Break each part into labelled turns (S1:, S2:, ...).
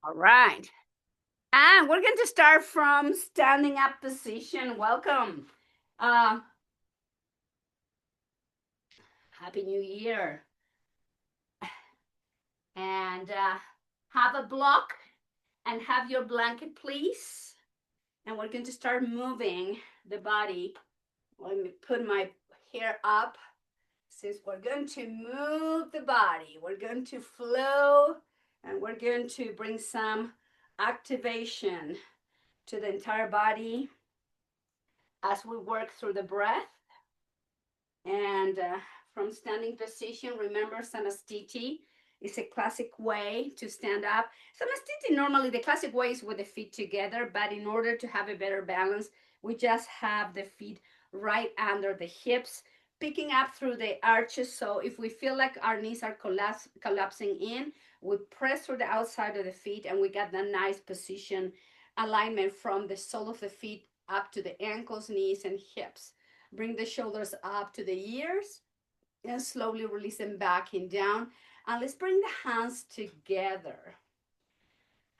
S1: All right. And we're going to start from standing up position. Welcome. Uh, Happy New Year. And have a block and have your blanket, please. And we're going to start moving the body. Let me put my hair up. Since we're going to move the body, we're going to flow and we're going to bring some activation to the entire body as we work through the breath. And from standing position, remember Samastiti is a classic way to stand up. Samastiti, normally the classic way is with the feet together, but in order to have a better balance, we just have the feet right under the hips, picking up through the arches. So if we feel like our knees are collapsing in, we press through the outside of the feet and we get that nice position alignment from the sole of the feet up to the ankles, knees, and hips. Bring the shoulders up to the ears and slowly release them back and down. And let's bring the hands together.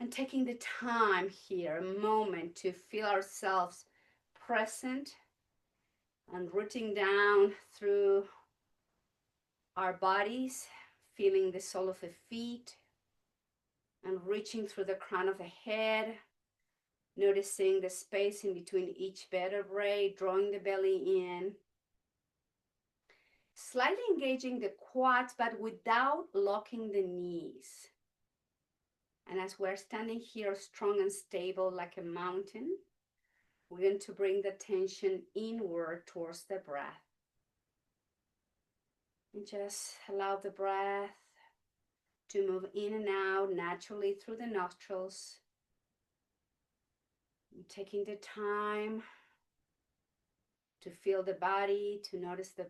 S1: And taking the time here, a moment to feel ourselves present and rooting down through our bodies, feeling the sole of the feet and reaching through the crown of the head, noticing the space in between each vertebrae, drawing the belly in. Slightly engaging the quads, but without locking the knees. And as we're standing here strong and stable like a mountain, we're going to bring the tension inward towards the breath. And just allow the breath to move in and out naturally through the nostrils. And taking the time to feel the body, to notice the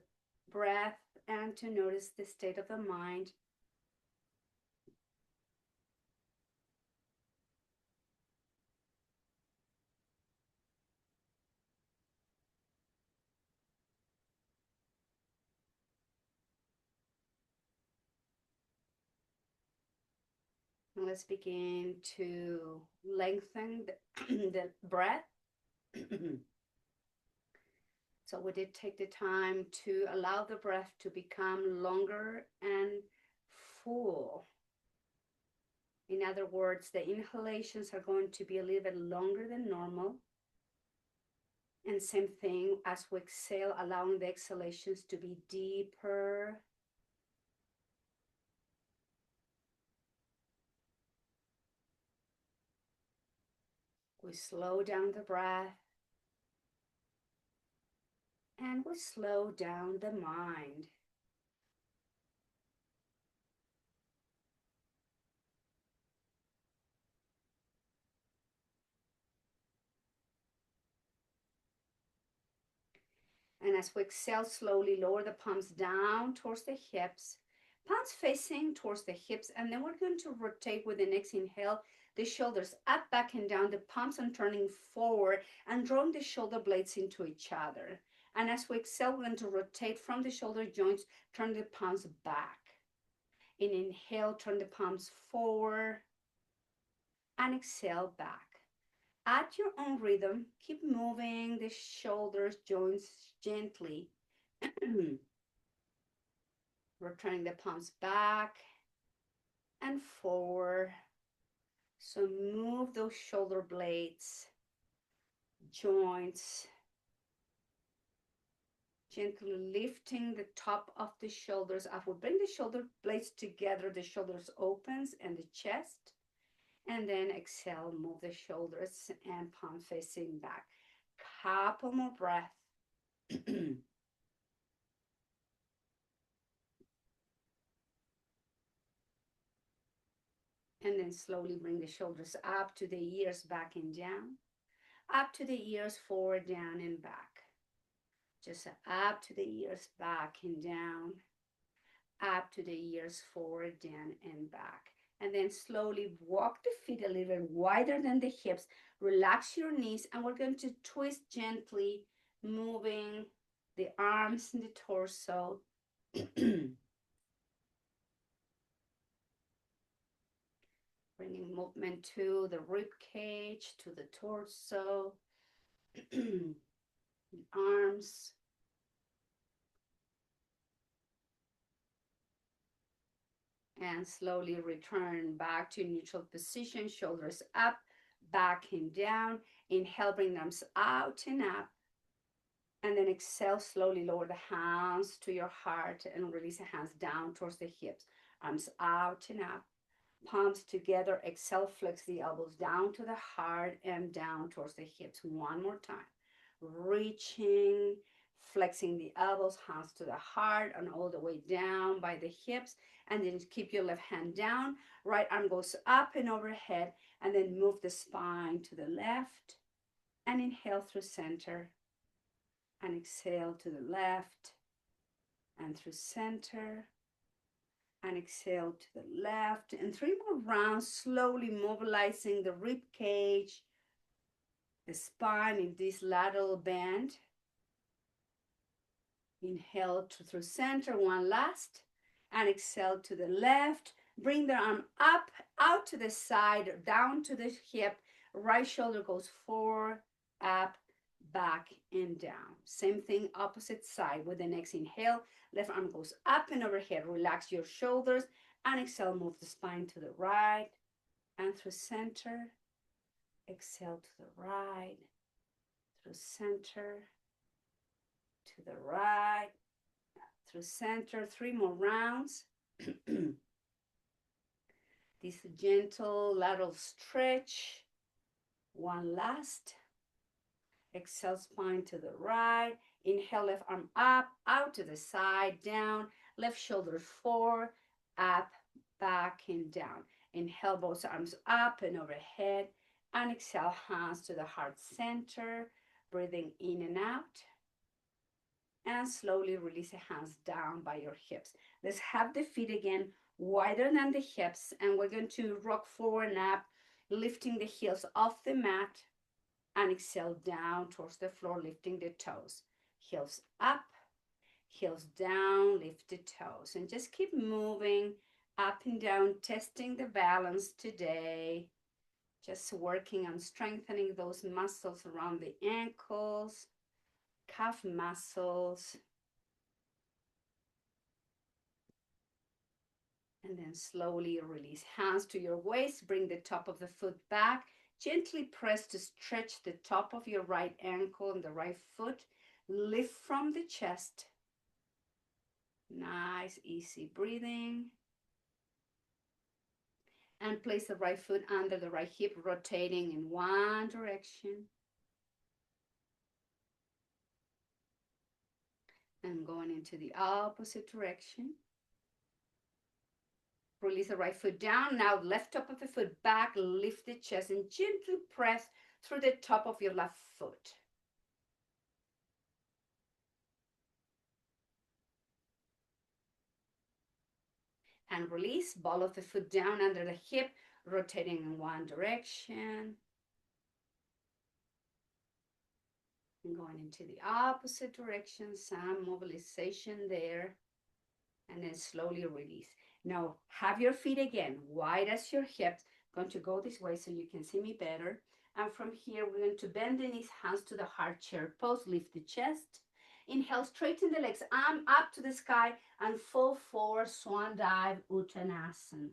S1: breath, and to notice the state of the mind. And let's begin to lengthen the breath. So we did take the time to allow the breath to become longer and full. In other words, the inhalations are going to be a little bit longer than normal. And same thing as we exhale, allowing the exhalations to be deeper. We slow down the breath. And we slow down the mind. And as we exhale slowly, lower the palms down towards the hips, palms facing towards the hips. And then we're going to rotate with the next inhale, the shoulders up, back, and down, the palms are turning forward and drawing the shoulder blades into each other. And as we exhale, we're going to rotate from the shoulder joints, turn the palms back. In inhale, turn the palms forward and exhale back. At your own rhythm, keep moving the shoulders, joints gently. Returning the palms back and forward. So move those shoulder blades, joints, gently lifting the top of the shoulders up. We'll bring the shoulder blades together, the shoulders opens and the chest. And then exhale, move the shoulders and palm facing back. Couple more breath. And then slowly bring the shoulders up to the ears, back and down. Up to the ears, forward, down, and back. Just up to the ears, back and down. Up to the ears, forward, down, and back. And then slowly walk the feet a little bit wider than the hips. Relax your knees, and we're going to twist gently, moving the arms and the torso. Bringing movement to the rib cage, to the torso, arms. And slowly return back to neutral position, shoulders up, back and down. Inhale, bring arms out and up. And then exhale, slowly lower the hands to your heart and release the hands down towards the hips. Arms out and up, palms together. Exhale, flex the elbows down to the heart and down towards the hips. One more time. Reaching, flexing the elbows, hands to the heart and all the way down by the hips. And then keep your left hand down. Right arm goes up and overhead. And then move the spine to the left. And inhale through center. And exhale to the left. And through center. And exhale to the left. And 3 more rounds, slowly mobilizing the rib cage, the spine in this lateral bend. Inhale through center, one last. And exhale to the left. Bring the arm up, out to the side, down to the hip. Right shoulder goes forward, up, back, and down. Same thing, opposite side. With the next inhale, left arm goes up and overhead. Relax your shoulders. And exhale, move the spine to the right and through center. Exhale to the right, through center, to the right, through center. 3 more rounds. This gentle lateral stretch. One last. Exhale, spine to the right. Inhale, left arm up, out to the side, down. Left shoulder forward, up, back, and down. Inhale, both arms up and overhead. And exhale, hands to the heart center. Breathing in and out. And slowly release the hands down by your hips. Let's have the feet again wider than the hips. And we're going to rock forward and up, lifting the heels off the mat. And exhale down towards the floor, lifting the toes. Heels up, heels down, lift the toes. And just keep moving up and down, testing the balance today. Just working on strengthening those muscles around the ankles, calf muscles. And then slowly release. Hands to your waist. Bring the top of the foot back. Gently press to stretch the top of your right ankle and the right foot. Lift from the chest. Nice, easy breathing. And place the right foot under the right hip, rotating in one direction. And going into the opposite direction. Release the right foot down. Now left top of the foot back, lift the chest and gently press through the top of your left foot. And release, ball of the foot down under the hip, rotating in one direction. And going into the opposite direction, some mobilization there. And then slowly release. Now have your feet again, wide as your hips. I'm going to go this way so you can see me better. And from here, we're going to bend the knees, hands to the heart, chair pose, lift the chest. Inhale, straighten the legs, arm up to the sky and fall forward, swan dive, Uttanasana.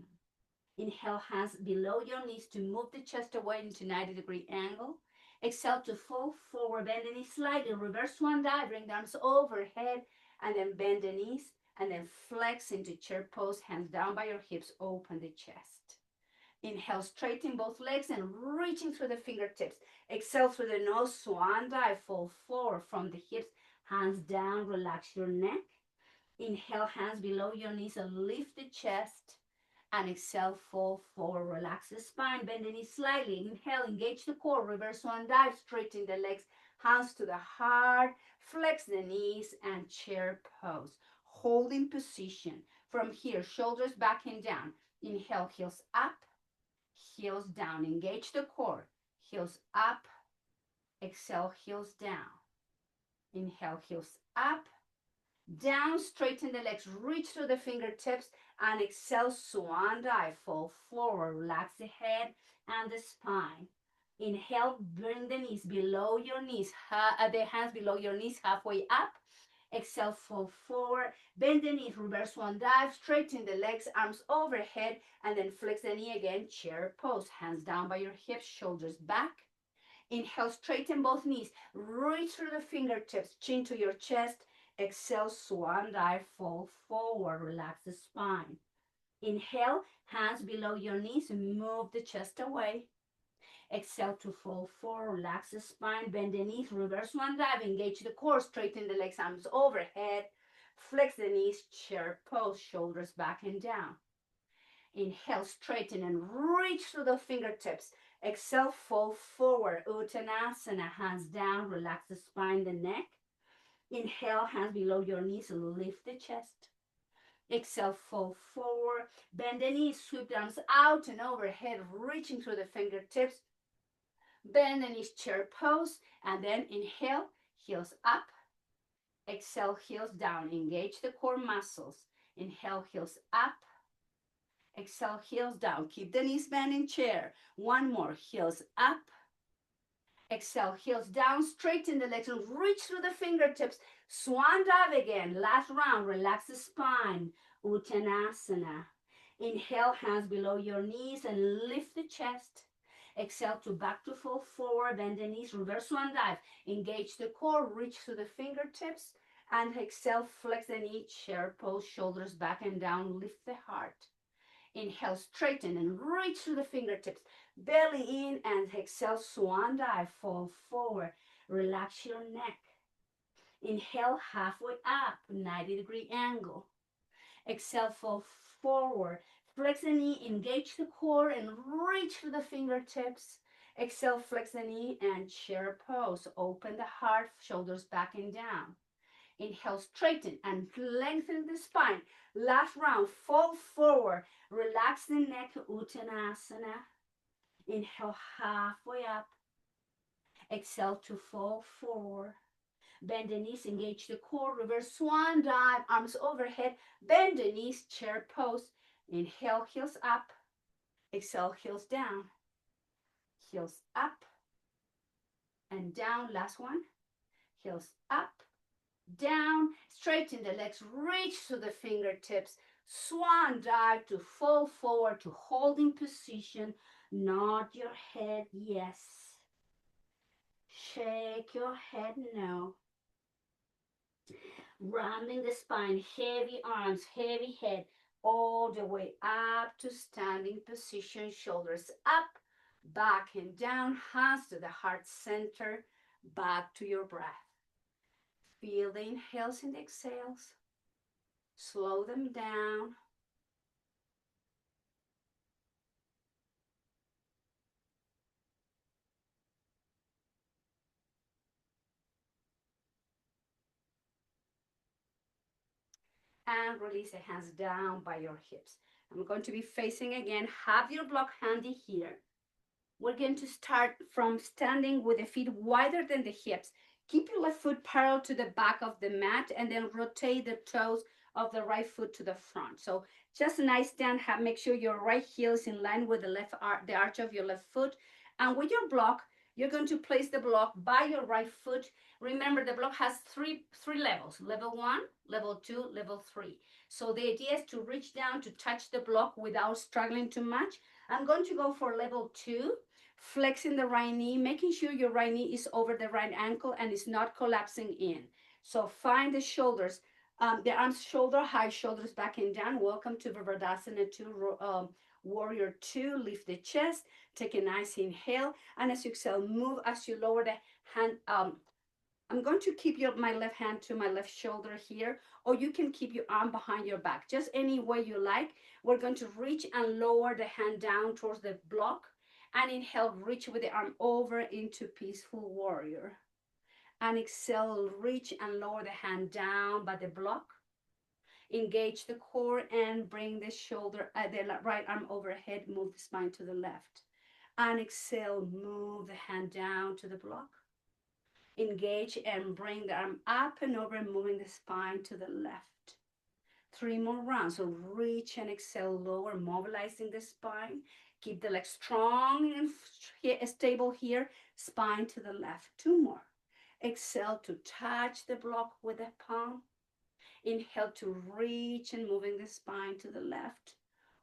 S1: Inhale, hands below your knees to move the chest away into 90-degree angle. Exhale to fall forward, bend the knees slightly, reverse swan dive, bring the arms overhead, and then bend the knees, and then flex into chair pose, hands down by your hips, open the chest. Inhale, straighten both legs and reaching through the fingertips. Exhale through the nose, swan dive, fall forward from the hips, hands down, relax your neck. Inhale, hands below your knees and lift the chest. And exhale, fall forward, relax the spine, bend the knees slightly. Inhale, engage the core, reverse swan dive, straighten the legs, hands to the heart, flex the knees and chair pose. Holding position. From here, shoulders back and down. Inhale, heels up, heels down. Engage the core. Heels up, exhale, heels down. Inhale, heels up, Down, straighten the legs, reach through the fingertips, and exhale, swan dive, fall forward, relax the head and the spine. Inhale, bring the knees below your knees, the hands below your knees, halfway up. Exhale, fall forward, bend the knees, reverse swan dive, straighten the legs, arms overhead, and then flex the knee again, chair pose, hands down by your hips, shoulders back. Inhale, straighten both knees, reach through the fingertips, chin to your chest. Exhale, swan dive, fall forward, relax the spine. Inhale, hands below your knees, move the chest away. Exhale to fall forward, relax the spine, bend the knees, reverse swan dive, engage the core, straighten the legs, arms overhead, flex the knees, chair pose, shoulders back and down. Inhale, straighten and reach through the fingertips. Exhale, fall forward, Uttanasana, hands down, relax the spine, the neck. Inhale, hands below your knees, lift the chest. Exhale, fall forward, bend the knees, sweep the arms out and overhead, reaching through the fingertips. Bend the knees, chair pose, and then inhale, heels up. Exhale, heels down. Engage the core muscles. Inhale, heels up. Exhale, heels down. Keep the knees bent in chair. One more, heels up. Exhale, heels down. Straighten the legs and reach through the fingertips. Swan dive again. Last round. Relax the spine. Uttanasana. Inhale, hands below your knees and lift the chest. Exhale to back to fall forward. Bend the knees. Reverse swan dive. Engage the core. Reach through the fingertips. And exhale, flex the knee. Chair pose. Shoulders back and down. Lift the heart. Inhale, straighten and reach through the fingertips. Belly in and exhale, swan dive, fall forward. Relax your neck. Inhale, halfway up, 90-degree angle. Exhale, fall forward. Flex the knee, engage the core and reach through the fingertips. Exhale, flex the knee and chair pose. Open the heart, shoulders back and down. Inhale, straighten and lengthen the spine. Last round, fall forward. Relax the neck, Uttanasana. Inhale, halfway up. Exhale to fall forward. Bend the knees, engage the core. Reverse swan dive, arms overhead. Bend the knees, chair pose. Inhale, heels up. Exhale, heels down. Heels up and down. Last one. Heels up, down, straighten the legs, reach to the fingertips, swan dive to fall forward to holding position, nod your head yes, shake your head no, rounding the spine, heavy arms, heavy head, all the way up to standing position, shoulders up, back and down, hands to the heart center, back to your breath. Feel the inhales and exhales. Slow them down. And release the hands down by your hips. I'm going to be facing again. Have your block handy here. We're going to start from standing with the feet wider than the hips. Keep your left foot parallel to the back of the mat and then rotate the toes of the right foot to the front. So just a nice stand. Make sure your right heel is in line with the arch of your left foot. And with your block, you're going to place the block by your right foot. Remember, the block has three levels: level 1, level 2, level 3. So the idea is to reach down to touch the block without struggling too much. I'm going to go for level 2, flexing the right knee, making sure your right knee is over the right ankle and is not collapsing in. So find the shoulders, the arms shoulder high, shoulders back and down. Welcome to Virabhadrasana 2, Warrior 2. Lift the chest, take a nice inhale, and as you exhale, move as you lower the hand. I'm going to keep my left hand to my left shoulder here, or you can keep your arm behind your back, just any way you like. We're going to reach and lower the hand down towards the block, and inhale, reach with the arm over into peaceful warrior. And exhale, reach and lower the hand down by the block. Engage the core and bring the shoulder, the right arm overhead, move the spine to the left. And exhale, move the hand down to the block. Engage and bring the arm up and over, moving the spine to the left. 3 more rounds. So reach and exhale, lower, mobilizing the spine. Keep the leg strong and stable here. Spine to the left. 2 more. Exhale to touch the block with the palm. Inhale to reach and moving the spine to the left.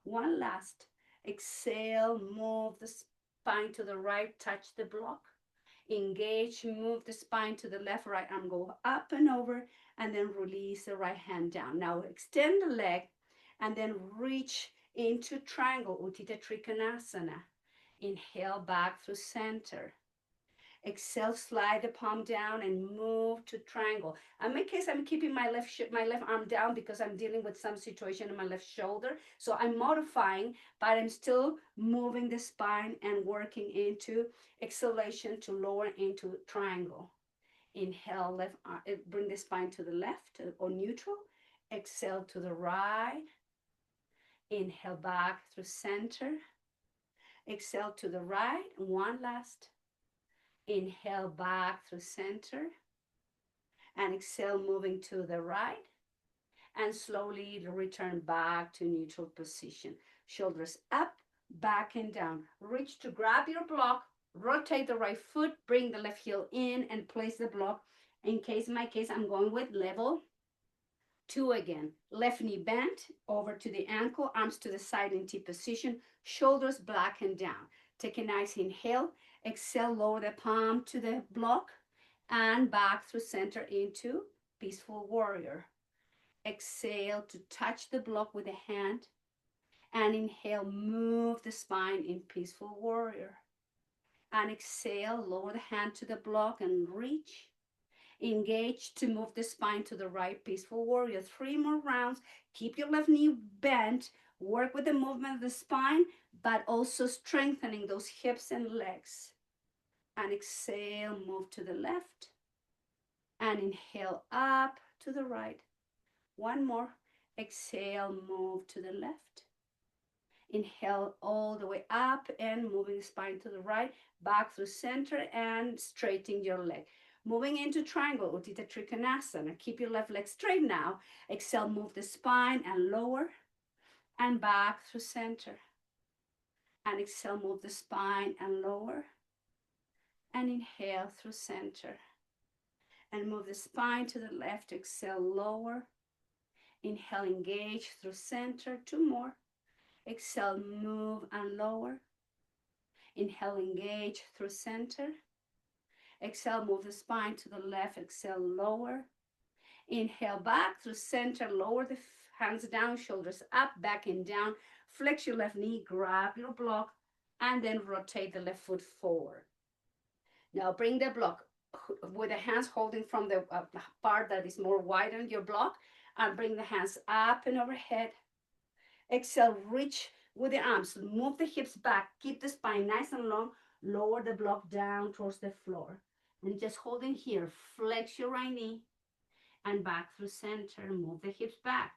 S1: 1 last. Exhale, move the spine to the right, touch the block. Engage, move the spine to the left, right arm go up and over, and then release the right hand down. Now extend the leg and then reach into triangle, Utthita Trikonasana. Inhale back through center. Exhale, slide the palm down and move to triangle. In my case, I'm keeping my left arm down because I'm dealing with some situation in my left shoulder. So I'm modifying, but I'm still moving the spine and working into exhalation to lower into triangle. Inhale, left arm, bring the spine to the left or neutral. Exhale to the right. Inhale back through center. Exhale to the right. 1 last. Inhale back through center and exhale moving to the right and slowly return back to neutral position. Shoulders up, back and down. Reach to grab your block, rotate the right foot, bring the left heel in and place the block. In my case, I'm going with level 2 again. Left knee bent over to the ankle, arms to the side in T position, shoulders back and down. Take a nice inhale. Exhale, lower the palm to the block and back through center into peaceful warrior. Exhale to touch the block with a hand and inhale, move the spine in peaceful warrior. And exhale, lower the hand to the block and reach. Engage to move the spine to the right, peaceful warrior. 3 more rounds. Keep your left knee bent. Work with the movement of the spine, but also strengthening those hips and legs. And exhale, move to the left. And inhale up to the right. 1 more. Exhale, move to the left. Inhale all the way up and moving the spine to the right, back through center and straighten your leg. Moving into triangle, Utthita Trikonasana. Keep your left leg straight now. Exhale, move the spine and lower and back through center. And exhale, move the spine and lower. And inhale through center. And move the spine to the left. Exhale, lower. Inhale, engage through center. 2 more. Exhale, move and lower. Inhale, engage through center. Exhale, move the spine to the left. Exhale, lower. Inhale, back through center. Lower the hands down, shoulders up, back and down. Flex your left knee, grab your block, and then rotate the left foot forward. Now bring the block with the hands holding from the part that is more wide on your block, and bring the hands up and overhead. Exhale, reach with the arms. Move the hips back. Keep the spine nice and long. Lower the block down towards the floor. And just holding here. Flex your right knee and back through center. Move the hips back.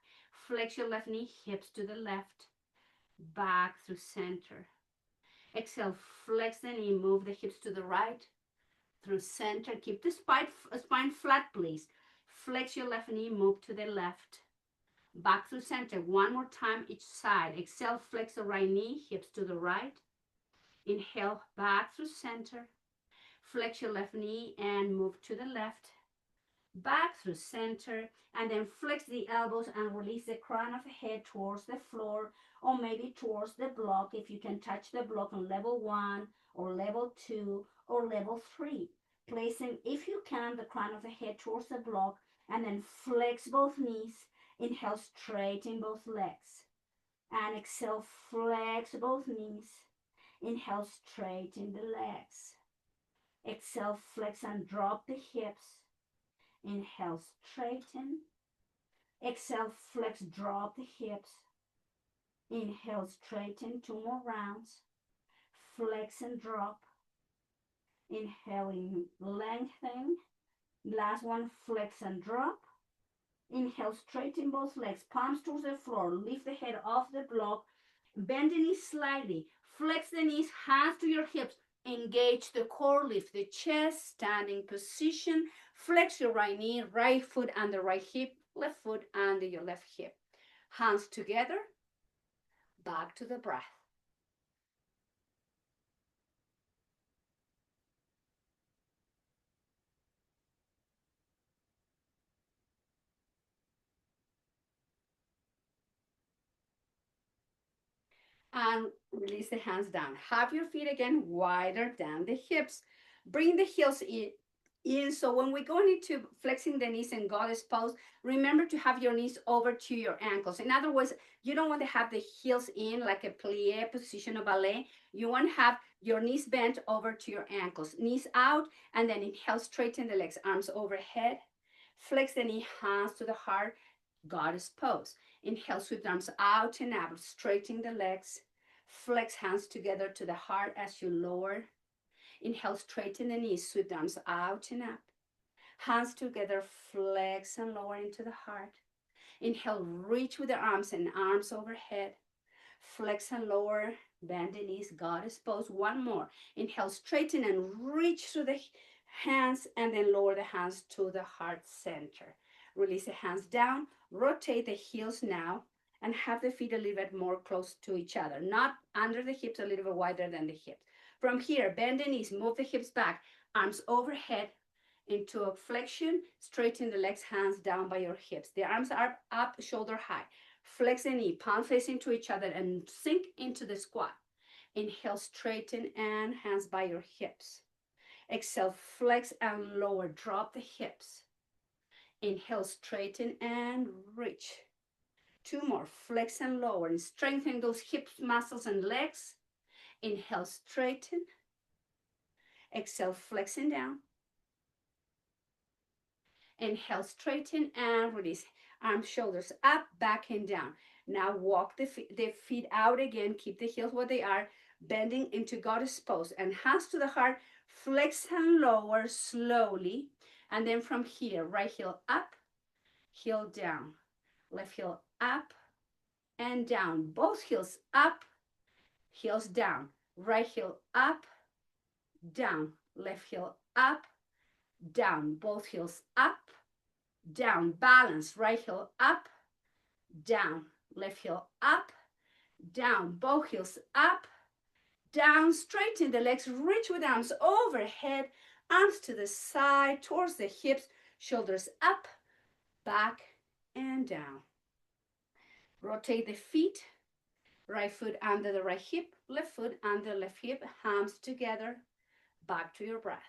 S1: Flex your left knee, hips to the left. Back through center. Exhale, flex the knee. Move the hips to the right. Through center. Keep the spine flat, please. Flex your left knee. Move to the left. Back through center. 1 more time each side. Exhale, flex the right knee, hips to the right. Inhale, back through center. Flex your left knee and move to the left. Back through center. And then flex the elbows and release the crown of the head towards the floor, or maybe towards the block if you can touch the block on level 1 or level 2 or level 3. Placing, if you can, the crown of the head towards the block, and then flex both knees. Inhale, straighten both legs. And exhale, flex both knees. Inhale, straighten the legs. Exhale, flex and drop the hips. Inhale, straighten. Exhale, flex, drop the hips. Inhale, straighten. 2 more rounds. Flex and drop. Inhaling, lengthen. Last one, flex and drop. Inhale, straighten both legs, palms towards the floor. Lift the head off the block. Bend the knees slightly. Flex the knees, hands to your hips. Engage the core, lift the chest, standing position. Flex your right knee, right foot under right hip, left foot under your left hip. Hands together, back to the breath. And release the hands down. Have your feet again wider than the hips. Bring the heels in. So when we go into flexing the knees in goddess pose, remember to have your knees over to your ankles. In other words, you don't want to have the heels in like a plie position of ballet. You want to have your knees bent over to your ankles, knees out, and then inhale, straighten the legs, arms overhead. Flex the knee, hands to the heart, goddess pose. Inhale, sweep the arms out and up, straighten the legs. Flex hands together to the heart as you lower. Inhale, straighten the knees, sweep the arms out and up. Hands together, flex and lower into the heart. Inhale, reach with the arms and arms overhead. Flex and lower, bend the knees, goddess pose. One more. Inhale, straighten and reach through the hands and then lower the hands to the heart center. Release the hands down, rotate the heels now, and have the feet a little bit more close to each other, not under the hips, a little bit wider than the hips. From here, bend the knees, move the hips back, arms overhead into a flexion, straighten the legs, hands down by your hips. The arms are up, shoulder high. Flex the knee, palm facing to each other and sink into the squat. Inhale, straighten and hands by your hips. Exhale, flex and lower, drop the hips. Inhale, straighten and reach. Two more, flex and lower and strengthen those hip muscles and legs. Inhale, straighten. Exhale, flexing down. Inhale, straighten and release. Arms, shoulders up, back and down. Now walk the feet out again. Keep the heels where they are, bending into goddess pose. And hands to the heart, flex and lower slowly. And then from here, right heel up, heel down. Left heel up and down. Both heels up, heels down. Right heel up, down. Left heel up, down. Both heels up, down. Balance. Right heel up, down. Left heel up, down. Both heels up, down. Straighten the legs. Reach with arms overhead. Arms to the side, towards the hips. Shoulders up, back, and down. Rotate the feet. Right foot under the right hip. Left foot under left hip. Hands together. Back to your breath.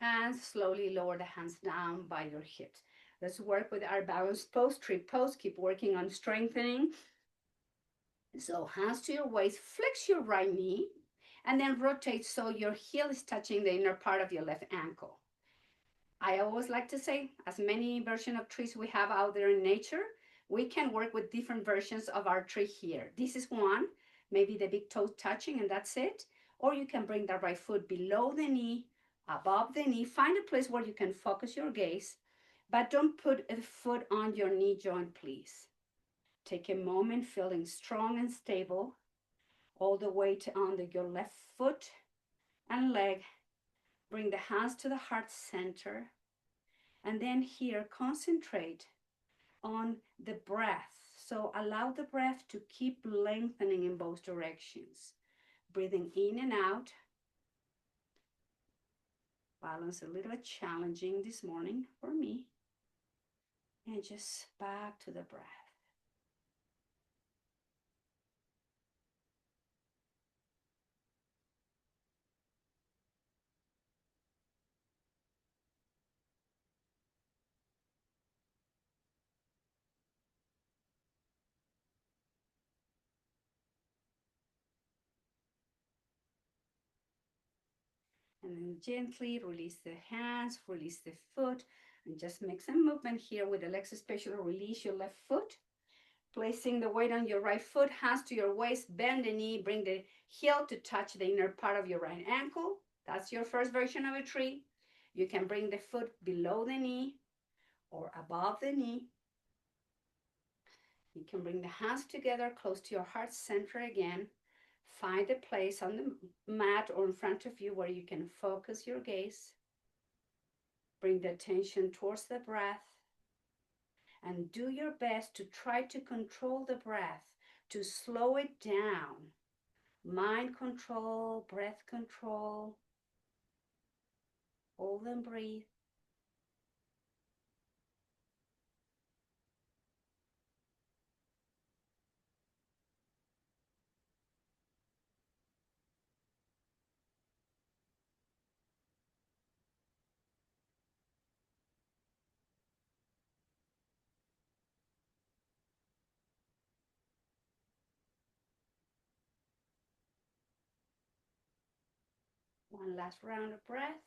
S1: And slowly lower the hands down by your hips. Let's work with our balance pose, tree pose. Keep working on strengthening. So hands to your waist, flex your right knee, and then rotate so your heel is touching the inner part of your left ankle. I always like to say, as many versions of trees we have out there in nature, we can work with different versions of our tree here. This is one, maybe the big toe touching and that's it. Or you can bring the right foot below the knee, above the knee. Find a place where you can focus your gaze, but don't put a foot on your knee joint, please. Take a moment feeling strong and stable. All the weight on your left foot and leg. Bring the hands to the heart center. And then here, concentrate on the breath. So allow the breath to keep lengthening in both directions. Breathing in and out. Balance a little bit challenging this morning for me. And just back to the breath. And then gently release the hands, release the foot, and just make some movement here with the legs, especially release your left foot. Placing the weight on your right foot, hands to your waist, bend the knee, bring the heel to touch the inner part of your right ankle. That's your first version of a tree. You can bring the foot below the knee or above the knee. You can bring the hands together close to your heart center again. Find a place on the mat or in front of you where you can focus your gaze. Bring the attention towards the breath. And do your best to try to control the breath, to slow it down. Mind control, breath control. Hold and breathe. One last round of breath.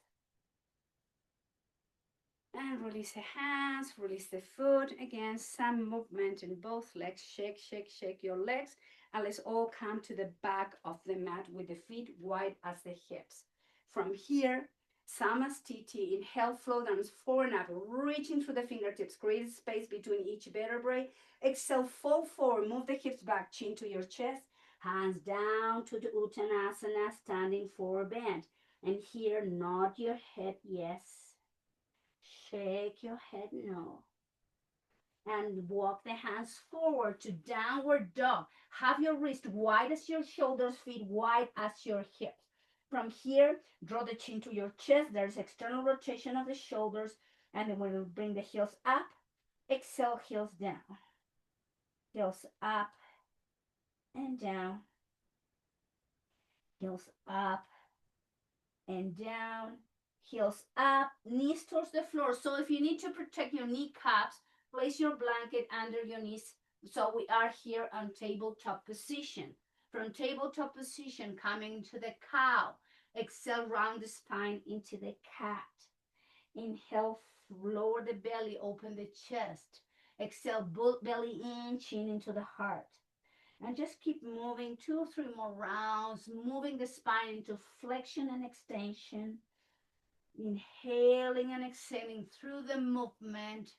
S1: And release the hands, release the foot. Again, some movement in both legs. Shake, shake, shake your legs. And let's all come to the back of the mat with the feet wide as the hips. From here, Samastiti, inhale, flow down forward and up, reaching through the fingertips, create space between each vertebrae. Exhale, fall forward, move the hips back, chin to your chest, hands down to the Uttanasana, standing forward bend. And here, nod your head, yes. Shake your head, no. And walk the hands forward to downward dog. Have your wrist wide as your shoulders, feet wide as your hips. From here, draw the chin to your chest. There's external rotation of the shoulders. And then we'll bring the heels up. Exhale, heels down. Heels up and down. Heels up and down. Heels up, knees towards the floor. So if you need to protect your kneecaps, place your blanket under your knees. So we are here on tabletop position. From tabletop position, coming to the cow. Exhale, round the spine into the cat. Inhale, lower the belly, open the chest. Exhale, belly in, chin into the heart. And just keep moving 2 or 3 more rounds, moving the spine into flexion and extension. Inhaling and exhaling through the movement.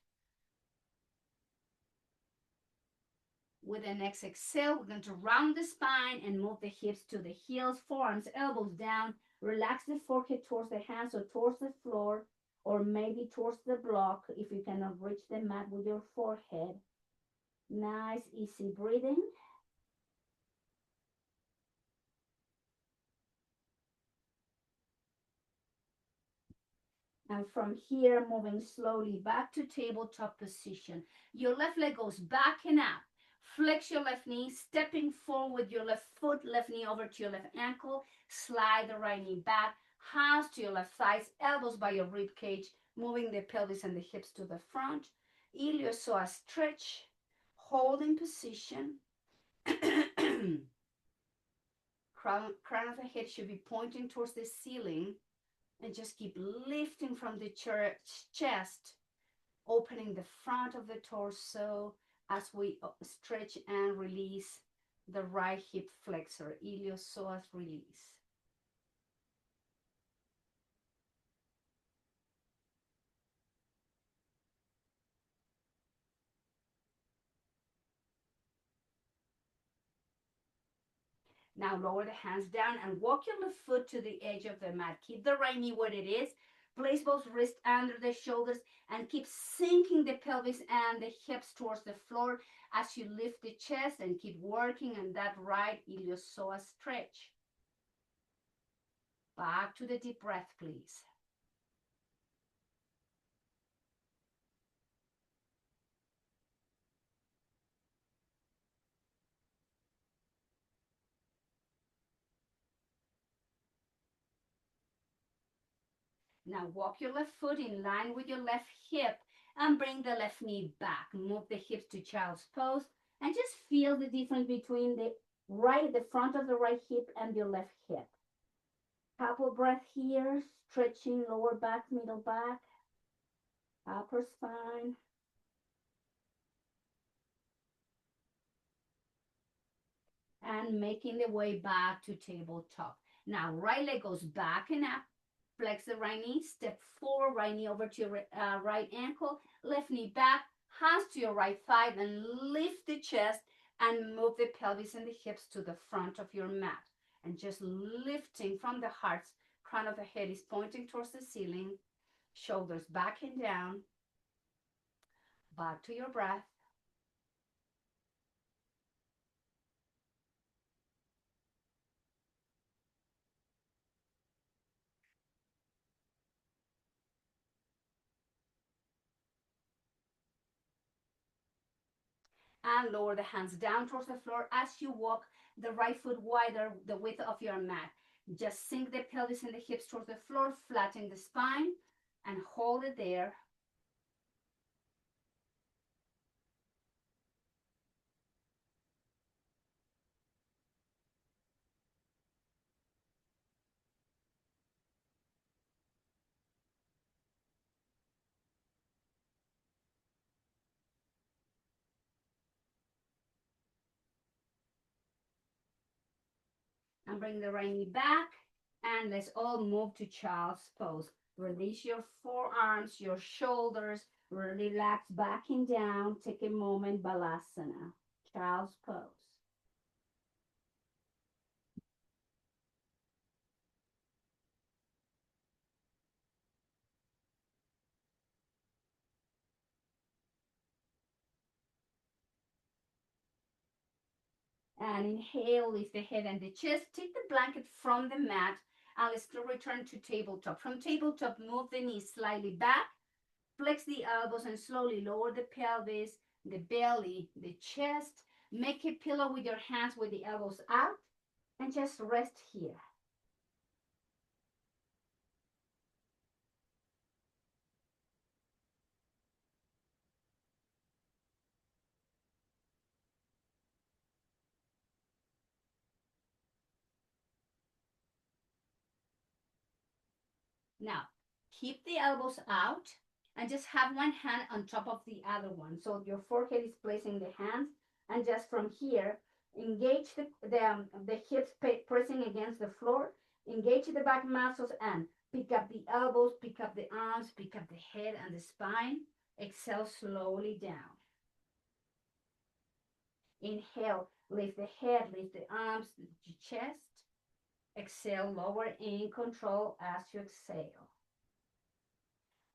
S1: With the next exhale, we're going to round the spine and move the hips to the heels, forearms, elbows down. Relax the forehead towards the hands or towards the floor, or maybe towards the block if you cannot reach the mat with your forehead. Nice, easy breathing. And from here, moving slowly back to tabletop position. Your left leg goes back and up. Flex your left knee, stepping forward with your left foot, left knee over to your left ankle. Slide the right knee back, hands to your left thighs, elbows by your rib cage, moving the pelvis and the hips to the front. Iliopsoas stretch, holding position. Crown of the head should be pointing towards the ceiling. And just keep lifting from the chest, opening the front of the torso as we stretch and release the right hip flexor, iliopsoas release. Now lower the hands down and walk your left foot to the edge of the mat. Keep the right knee where it is. Place both wrists under the shoulders and keep sinking the pelvis and the hips towards the floor as you lift the chest and keep working on that right iliopsoas stretch. Back to the deep breath, please. Now walk your left foot in line with your left hip and bring the left knee back. Move the hips to child's pose and just feel the difference between the front of the right hip and your left hip. Couple breath here, stretching lower back, middle back, upper spine. and making the way back to tabletop. Now, right leg goes back and up. Flex the right knee, step forward, right knee over to your right ankle, left knee back, hands to your right thigh, then lift the chest and move the pelvis and the hips to the front of your mat. And just lifting from the heart, crown of the head is pointing towards the ceiling, shoulders back and down, back to your breath. And lower the hands down towards the floor as you walk the right foot wider the width of your mat. Just sink the pelvis and the hips towards the floor, flatten the spine, and hold it there. And bring the right knee back, and let's all move to child's pose. Release your forearms, your shoulders, relax back and down. Take a moment, Balasana, child's pose. And inhale, lift the head and the chest. Take the blanket from the mat, and let's return to tabletop. From tabletop, move the knees slightly back, flex the elbows, and slowly lower the pelvis, the belly, the chest. Make a pillow with your hands with the elbows out, and just rest here. Now, keep the elbows out and just have one hand on top of the other one. So your forehead is placing the hands, and just from here, engage the hips pressing against the floor, engage the back muscles, and pick up the elbows, pick up the arms, pick up the head and the spine. Exhale slowly down. Inhale, lift the head, lift the arms, the chest. Exhale, lower in control as you exhale.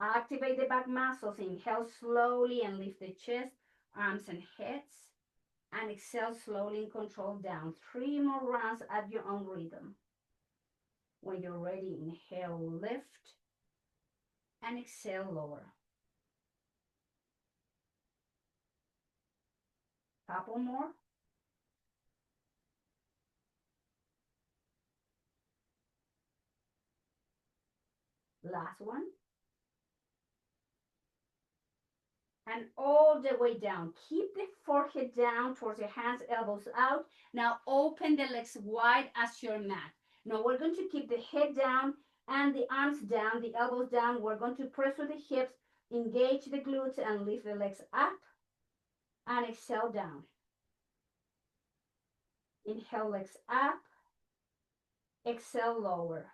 S1: Activate the back muscles. Inhale slowly and lift the chest, arms, and heads. And exhale slowly and control down. 3 more rounds at your own rhythm. When you're ready, inhale, lift, and exhale, lower. Couple more. Last one. And all the way down. Keep the forehead down towards your hands, elbows out. Now open the legs wide as your mat. Now we're going to keep the head down and the arms down, the elbows down. We're going to press with the hips, engage the glutes, and lift the legs up. And exhale down. Inhale, legs up. Exhale, lower.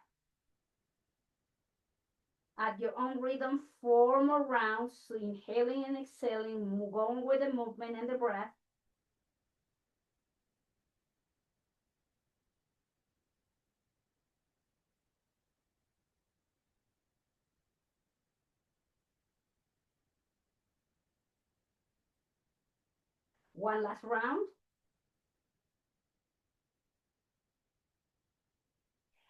S1: At your own rhythm, 4 more rounds. So inhaling and exhaling, going with the movement and the breath. One last round.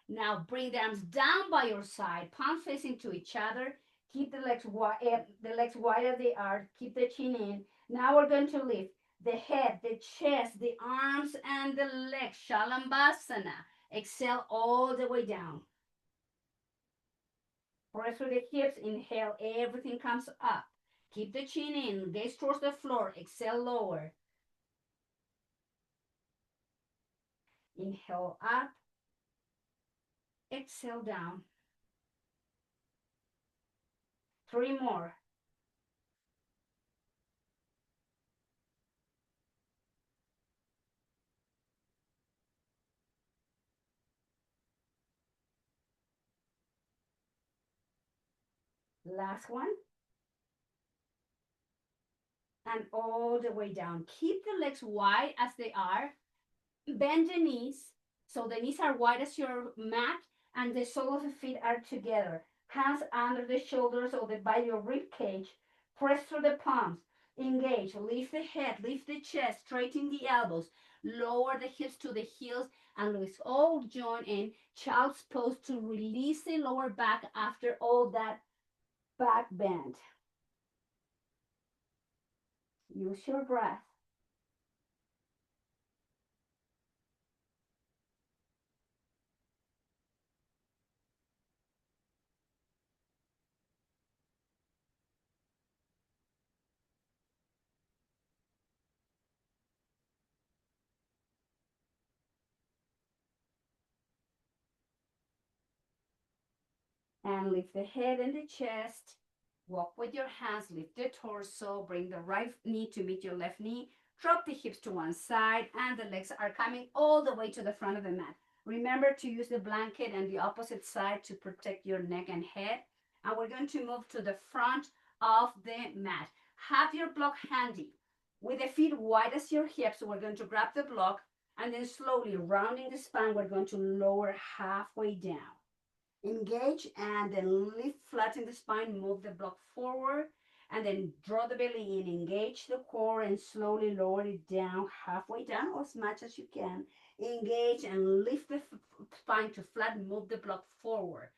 S1: Now bring the arms down by your side, palms facing to each other. Keep the legs wide as they are. Keep the chin in. Now we're going to lift the head, the chest, the arms, and the legs. Shalabhasana. Exhale all the way down. Press with the hips. Inhale, everything comes up. Keep the chin in. Gaze towards the floor. Exhale, lower. Inhale up. Exhale down. 3 more. Last one. And all the way down. Keep the legs wide as they are. Bend the knees. So the knees are wide as your mat and the soles of the feet are together. Hands under the shoulders or by your rib cage. Press through the palms. Engage. Lift the head. Lift the chest. Straighten the elbows. Lower the hips to the heels and release. All join in child's pose to release the lower back after all that back bend. Use your breath. And lift the head and the chest. Walk with your hands, lift the torso, bring the right knee to meet your left knee, drop the hips to one side, and the legs are coming all the way to the front of the mat. Remember to use the blanket and the opposite side to protect your neck and head. And we're going to move to the front of the mat. Have your block handy. With the feet wide as your hips, we're going to grab the block and then slowly rounding the spine, we're going to lower halfway down. Engage and then lift, flatten the spine, move the block forward, and then draw the belly in. Engage the core and slowly lower it down, halfway down or as much as you can. Engage and lift the spine to flatten, move the block forward.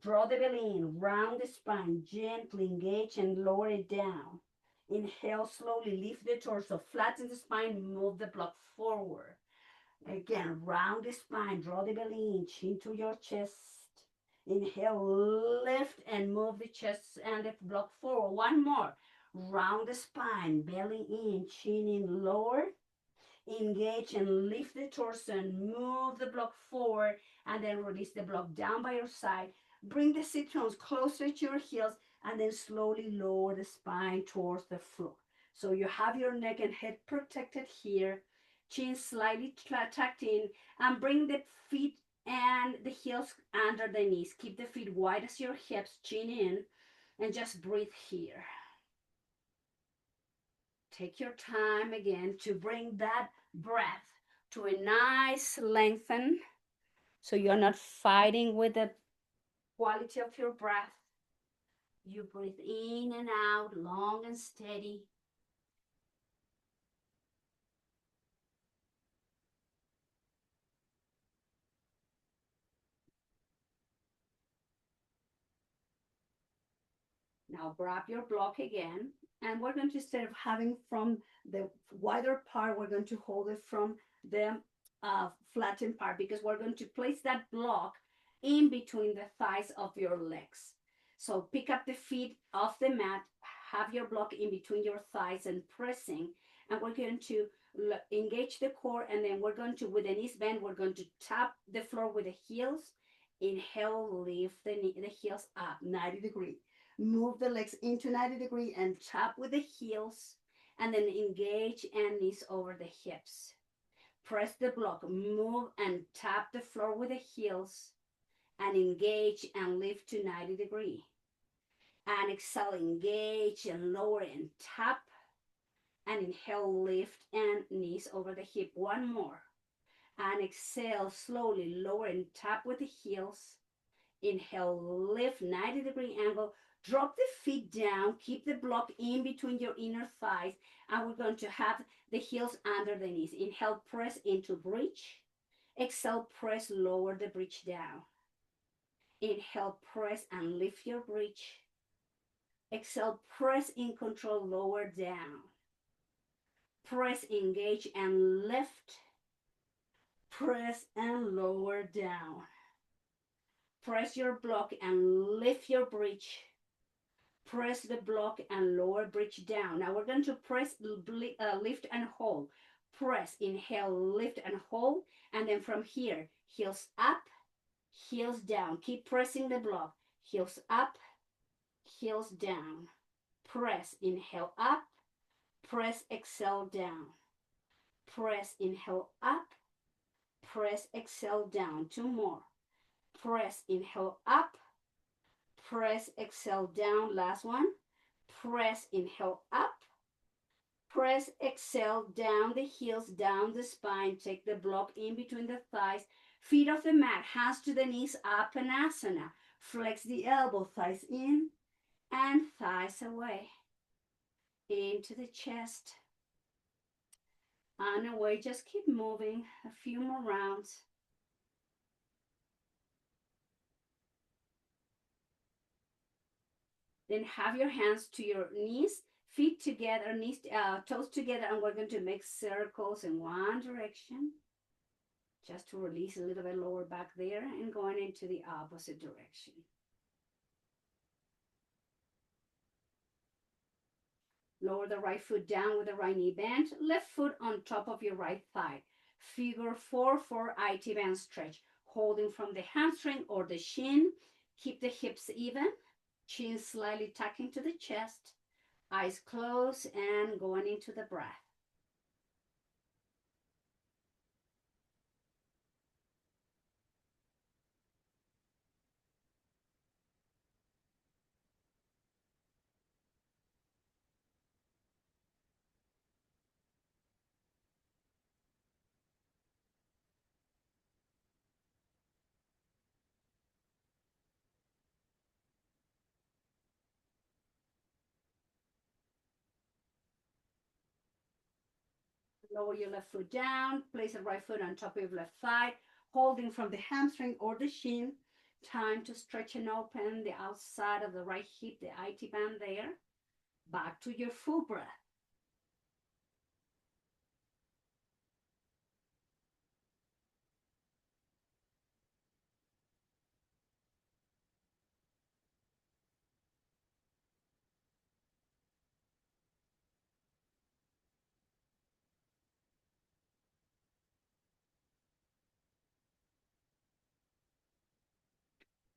S1: Draw the belly in, round the spine, gently engage and lower it down. Inhale, slowly lift the torso, flatten the spine, move the block forward. Again, round the spine, draw the belly in, chin to your chest. Inhale, lift and move the chest and the block forward. One more. Round the spine, belly in, chin in, lower. Engage and lift the torso and move the block forward and then release the block down by your side. Bring the sit bones closer to your heels and then slowly lower the spine towards the floor. So you have your neck and head protected here, chin slightly tucked in, and bring the feet and the heels under the knees. Keep the feet wide as your hips, chin in, and just breathe here. Take your time again to bring that breath to a nice lengthen so you're not fighting with the quality of your breath. You breathe in and out, long and steady. Now grab your block again, and we're going to, instead of having from the wider part, we're going to hold it from the flattened part because we're going to place that block in between the thighs of your legs. So pick up the feet off the mat, have your block in between your thighs and pressing, and we're going to engage the core, and then we're going to, with the knees bent, we're going to tap the floor with the heels. Inhale, lift the heels up 90 degrees. Move the legs into 90 degree and tap with the heels, and then engage and knees over the hips. Press the block, move and tap the floor with the heels, and engage and lift to 90 degree. And exhale, engage and lower and tap, and inhale, lift and knees over the hip. One more. And exhale, slowly lower and tap with the heels. Inhale, lift 90 degree angle. Drop the feet down, keep the block in between your inner thighs, and we're going to have the heels under the knees. Inhale, press into bridge. Exhale, press, lower the bridge down. Inhale, press and lift your bridge. Exhale, press in control, lower down. Press, engage and lift. Press and lower down. Press your block and lift your bridge. Press the block and lower bridge down. Now we're going to press, lift and hold. Press, inhale, lift and hold. And then from here, heels up, heels down. Keep pressing the block. Heels up, heels down. Press, inhale up, press, exhale down. Press, inhale up, press, exhale down. Two more. Press, inhale up, Press, exhale down. Last one. Press, inhale up. Press, exhale down the heels, down the spine. Take the block in between the thighs. Feet off the mat, hands to the knees, Apanasana. Flex the elbow, thighs in and thighs away. Into the chest. On away, just keep moving. A few more rounds. Then have your hands to your knees, feet together, knees, toes together, and we're going to make circles in one direction. Just to release a little bit lower back there and going into the opposite direction. Lower the right foot down with the right knee bent, left foot on top of your right thigh. Figure 4 for IT band stretch, holding from the hamstring or the shin. Keep the hips even, chin slightly tucking to the chest, eyes closed and going into the breath. Lower your left foot down, place the right foot on top of your left thigh, holding from the hamstring or the shin. Time to stretch and open the outside of the right hip, the IT band there. Back to your full breath.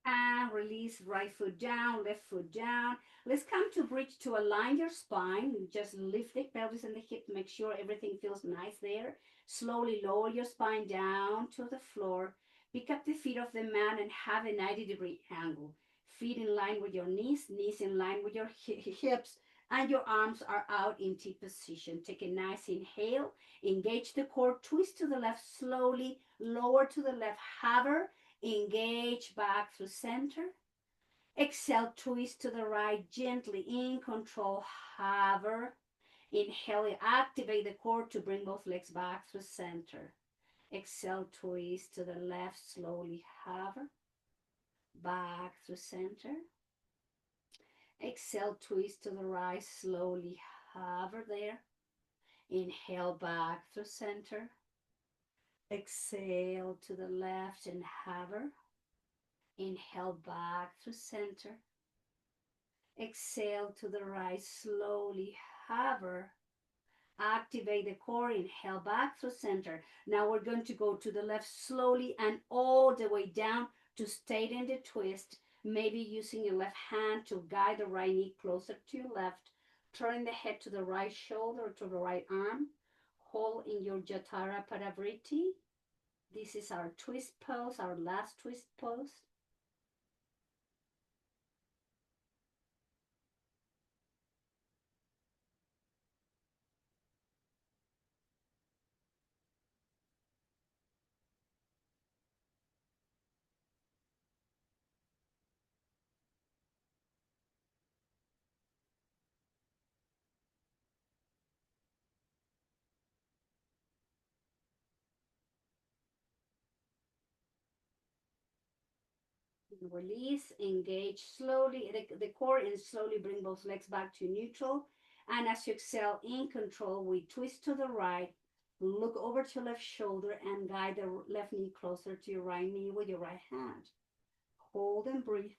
S1: And release right foot down, left foot down. Let's come to bridge to align your spine. Just lift the pelvis and the hip. Make sure everything feels nice there. Slowly lower your spine down to the floor. Pick up the feet off the mat and have a 90-degree angle. Feet in line with your knees, knees in line with your hips, and your arms are out in T position. Take a nice inhale. Engage the core. Twist to the left slowly. Lower to the left. Hover. Engage back through center. Exhale, twist to the right, gently in control, hover. Inhale, activate the core to bring both legs back through center. Exhale, twist to the left, slowly hover. Back through center. Exhale, twist to the right, slowly hover there. Inhale, back through center. Exhale to the left and hover. Inhale back through center. Exhale to the right, slowly hover. Activate the core, inhale back through center. Now we're going to go to the left slowly and all the way down to stay in the twist. Maybe using your left hand to guide the right knee closer to your left. Turn the head to the right shoulder, to the right arm. Hold in your Jatara Padavriti. This is our twist pose, our last twist pose. Release, engage slowly, the core, and slowly bring both legs back to neutral. And as you exhale in control, we twist to the right, look over to left shoulder and guide the left knee closer to your right knee with your right hand. Hold and breathe.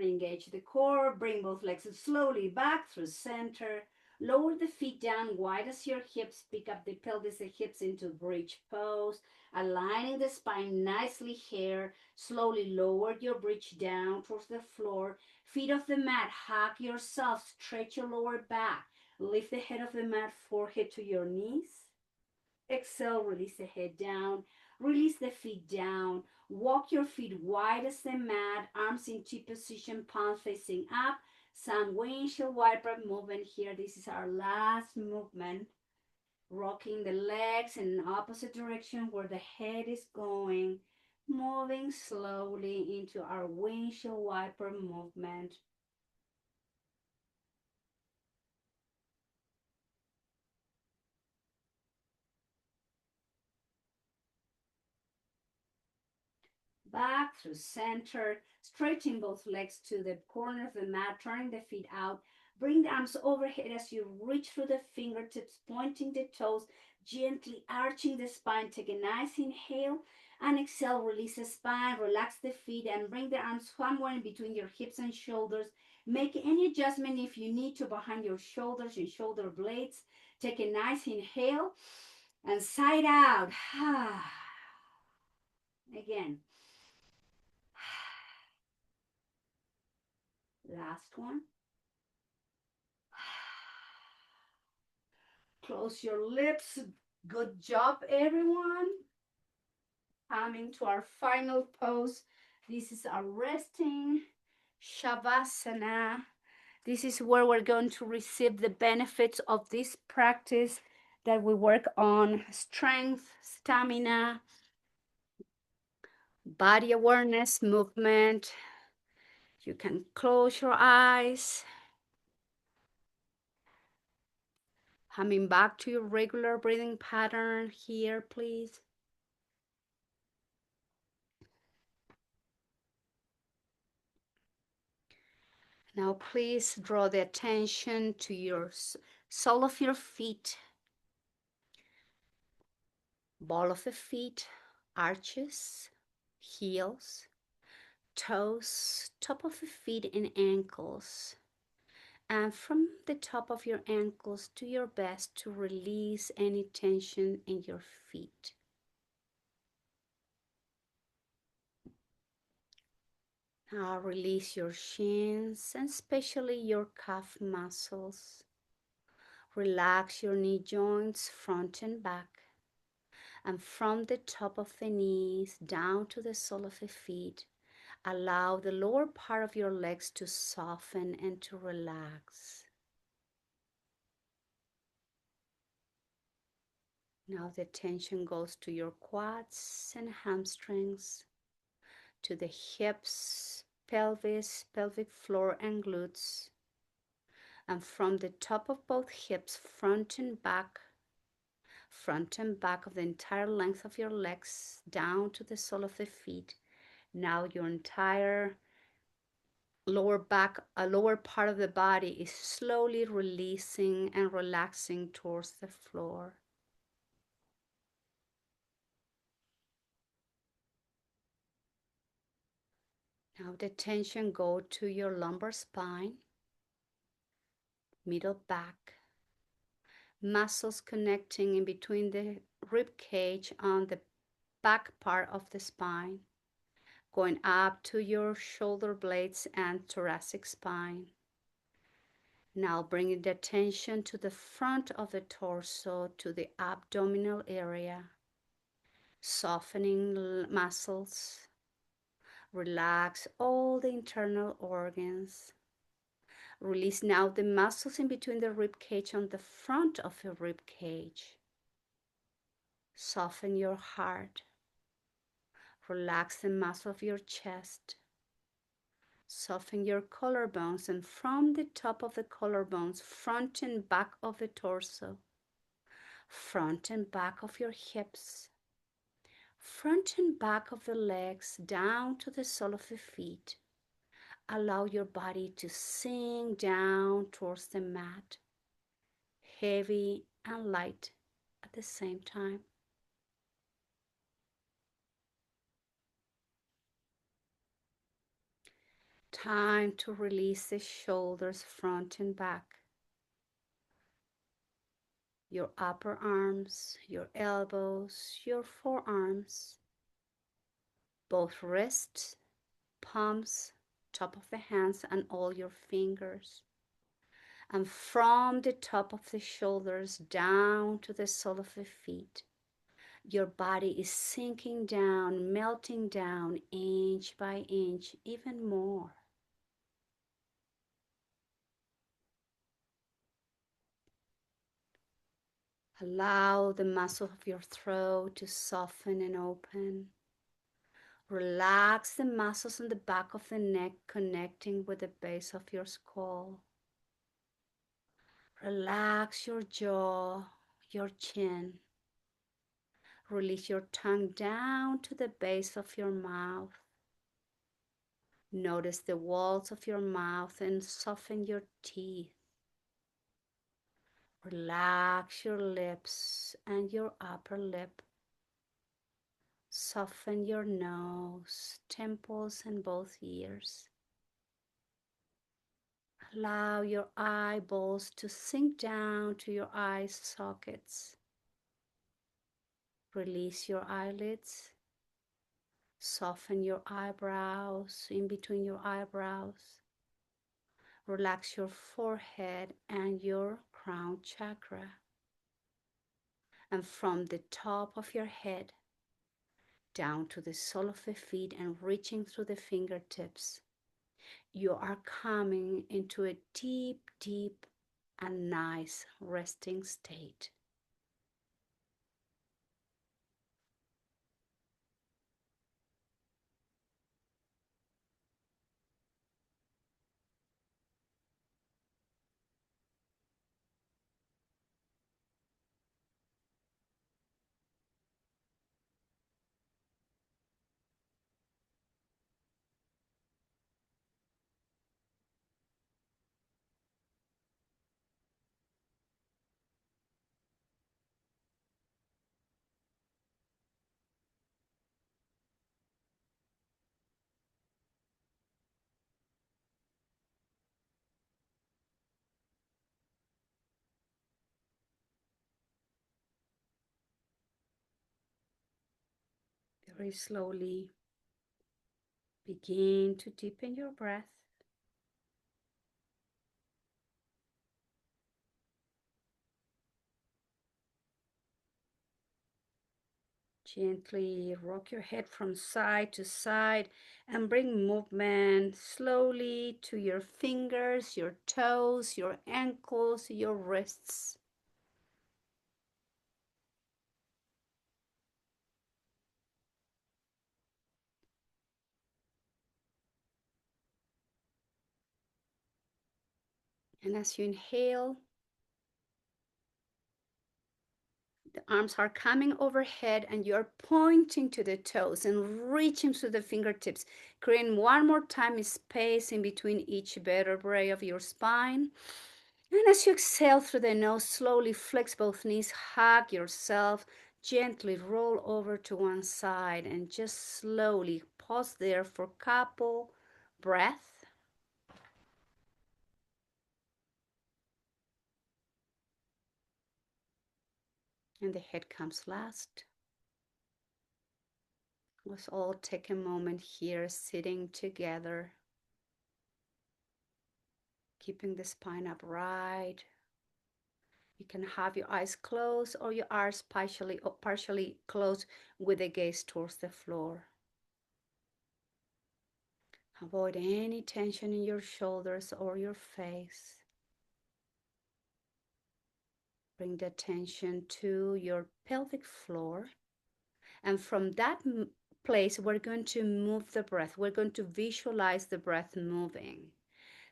S1: Engage the core, bring both legs slowly back through center. Lower the feet down wide as your hips. Pick up the pelvis and hips into bridge pose. Aligning the spine nicely here. Slowly lower your bridge down towards the floor. Feet off the mat. Hug yourself. Stretch your lower back. Lift the head of the mat, forehead to your knees. Exhale, release the head down. Release the feet down. Walk your feet wide as the mat, arms in T position, palms facing up. Some windshield wiper movement here. This is our last movement. Rocking the legs in an opposite direction where the head is going. Moving slowly into our windshield wiper movement. Back through center, stretching both legs to the corner of the mat, turning the feet out. Bring the arms overhead as you reach through the fingertips, pointing the toes, gently arching the spine. Take a nice inhale and exhale. Release the spine, relax the feet, and bring the arms somewhere in between your hips and shoulders. Make any adjustment if you need to behind your shoulders and shoulder blades. Take a nice inhale and side out. Again. Last one. Close your lips. Good job, everyone. Coming to our final pose. This is our resting Shavasana. This is where we're going to receive the benefits of this practice that we work on strength, stamina, body awareness, movement. You can close your eyes. Coming back to your regular breathing pattern here, please. Now, please draw the attention to your sole of your feet, ball of the feet, arches, heels, toes, top of the feet, and ankles. And from the top of your ankles, do your best to release any tension in your feet. Now release your shins and especially your calf muscles. Relax your knee joints front and back. And from the top of the knees down to the sole of the feet, allow the lower part of your legs to soften and to relax. Now the attention goes to your quads and hamstrings, to the hips, pelvis, pelvic floor, and glutes. And from the top of both hips, front and back of the entire length of your legs, down to the sole of the feet. Now your entire lower part of the body is slowly releasing and relaxing towards the floor. Now the tension go to your lumbar spine, middle back, muscles connecting in between the rib cage on the back part of the spine, going up to your shoulder blades and thoracic spine. Now bringing the attention to the front of the torso, to the abdominal area, softening muscles. Relax all the internal organs. Release now the muscles in between the rib cage on the front of the rib cage. Soften your heart. Relax the muscle of your chest. Soften your collarbones, and from the top of the collarbones, front and back of the torso, front and back of your hips, front and back of the legs, down to the sole of the feet. Allow your body to sink down towards the mat, heavy and light at the same time. time to release the shoulders, front and back. Your upper arms, your elbows, your forearms, both wrists, palms, top of the hands, and all your fingers. And from the top of the shoulders down to the sole of the feet, your body is sinking down, melting down inch by inch, even more. Allow the muscle of your throat to soften and open. Relax the muscles in the back of the neck, connecting with the base of your skull. Relax your jaw, your chin. Release your tongue down to the base of your mouth. Notice the walls of your mouth and soften your teeth. Relax your lips and your upper lip. Soften your nose, temples, and both ears. Allow your eyeballs to sink down to your eye sockets. Release your eyelids. Soften your eyebrows, in between your eyebrows. Relax your forehead and your crown chakra. And from the top of your head down to the sole of the feet and reaching through the fingertips, you are coming into a deep, deep and nice resting state. Very slowly begin to deepen your breath. Gently rock your head from side to side and bring movement slowly to your fingers, your toes, your ankles, your wrists. And as you inhale, the arms are coming overhead and you're pointing to the toes and reaching to the fingertips, creating one more time space in between each vertebrae of your spine. And as you exhale through the nose, slowly flex both knees, hug yourself, gently roll over to one side, and just slowly pause there for a couple breaths. And the head comes last. Let's all take a moment here sitting together, keeping the spine upright. You can have your eyes closed or your eyes partially closed with the gaze towards the floor. Avoid any tension in your shoulders or your face. Bring the attention to your pelvic floor. And from that place, we're going to move the breath. We're going to visualize the breath moving.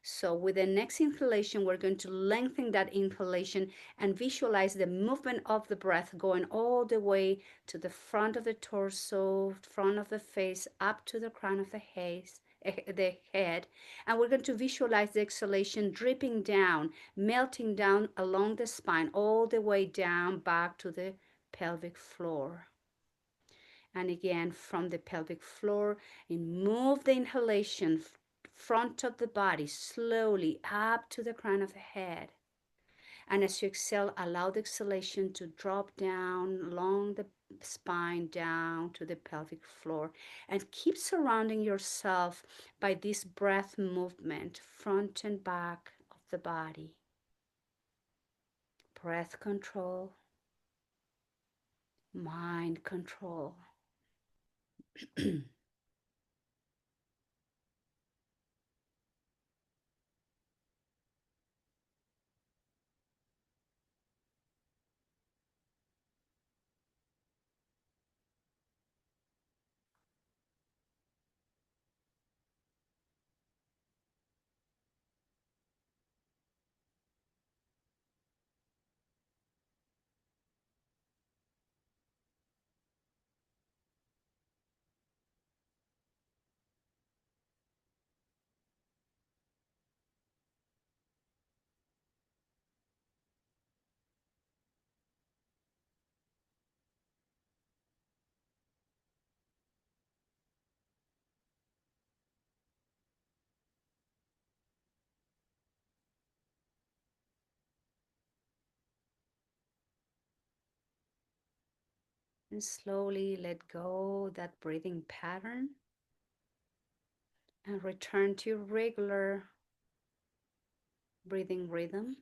S1: So with the next inhalation, we're going to lengthen that inhalation and visualize the movement of the breath going all the way to the front of the torso, front of the face, up to the crown of the head. And we're going to visualize the exhalation dripping down, melting down along the spine, all the way down back to the pelvic floor. And again, from the pelvic floor, and move the inhalation front of the body, slowly up to the crown of the head. And as you exhale, allow the exhalation to drop down along the spine, down to the pelvic floor. And keep surrounding yourself by this breath movement, front and back of the body. Breath control, mind control. And slowly let go that breathing pattern and return to your regular breathing rhythm.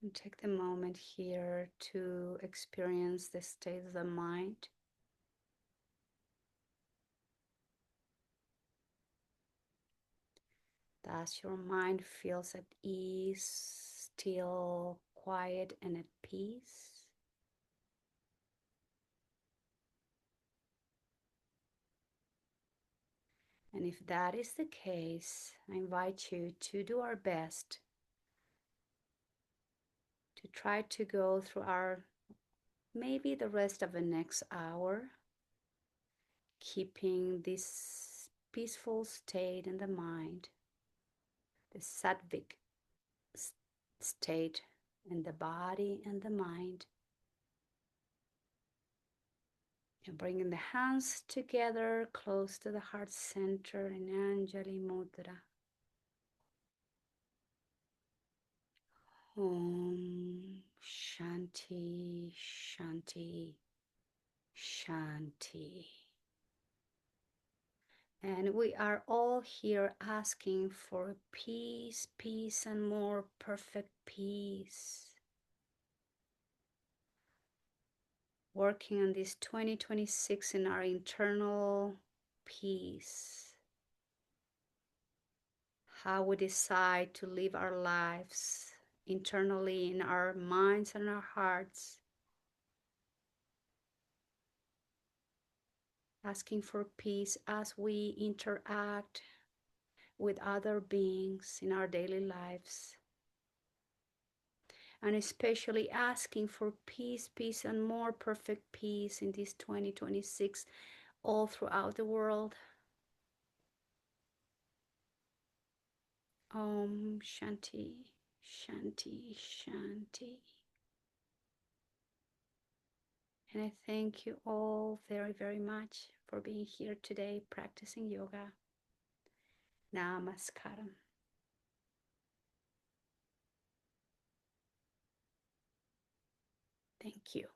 S1: And take the moment here to experience the state of the mind. Thus, your mind feels at ease, still, quiet, and at peace. And if that is the case, I invite you to do our best to try to go through our maybe the rest of the next hour, keeping this peaceful state in the mind, the sattvic state in the body and the mind. And bringing the hands together close to the heart center in Anjali Mudra. Om Shanti, Shanti, Shanti. And we are all here asking for peace, peace, and more perfect peace. Working on this 2026 in our internal peace. How we decide to live our lives internally in our minds and our hearts. Asking for peace as we interact with other beings in our daily lives. And especially asking for peace, peace, and more perfect peace in this 2026 all throughout the world. Om Shanti, Shanti, Shanti. And I thank you all very, very much for being here today practicing yoga. Namaskaram. Thank you.